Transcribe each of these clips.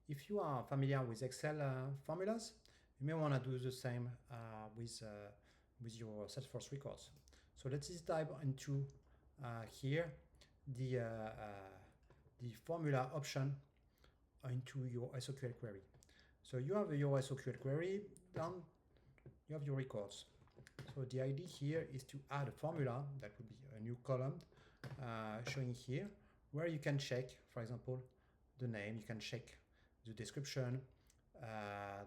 if you are familiar with Excel formulas, you may want to do the same with your Salesforce records. So let's just dive into here the formula option into your SOQL query. So you have your SOQL query, then you have your records. So the idea here is to add a formula that would be a new column showing here, where you can check, for example, the name, you can check the description,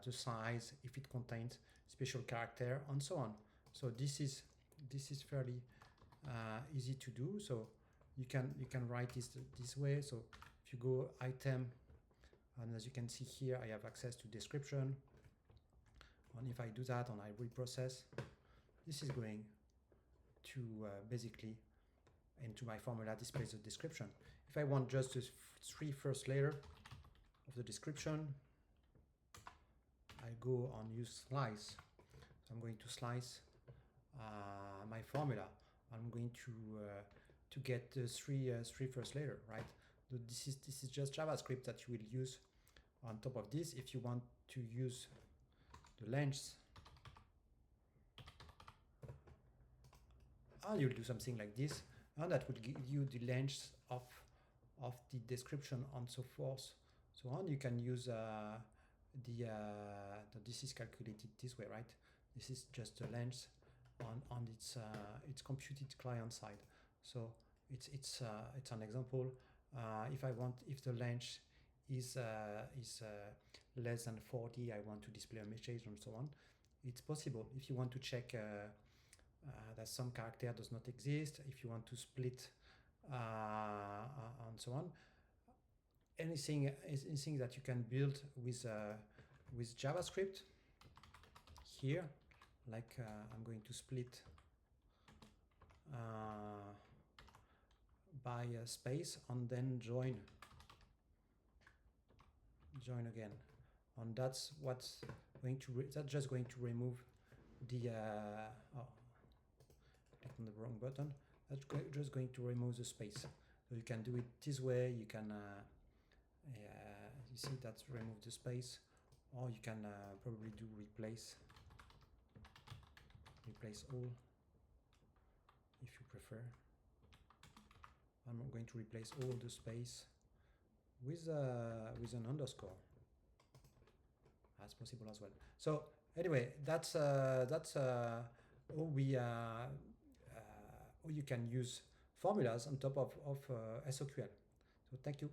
the size, if it contains special character, and so on. So this is fairly easy to do. So you can write this way. So if you go item, and as you can see here, I have access to description. And if I do that and I reprocess, this is going to basically into my formula displays the description. If I want just the three first layer of the description, I go on use slice. So I'm going to slice my formula. I'm going to get the three first layer, right? So this is just JavaScript that you will use on top of this. If you want to use the length, and you'll do something like this, and that will give you the length of the description and so forth. So on, you can use this is calculated this way, right? This is just the length on its computed client side. So it's an example. If the length is less than 40, I want to display a message and so on. It's possible. If you want to check that some character does not exist, if you want to split and so on, anything that you can build with JavaScript here, like I'm going to split by a space and then join again, and that's what's going to just going to remove the click on the wrong button. That's just going to remove the space. So you can do it this way. You can you see that's remove the space, or you can probably do replace all if you prefer. I'm going to replace all the space with an underscore. That's possible as well. So anyway, that's how you can use formulas on top of SOQL. So thank you.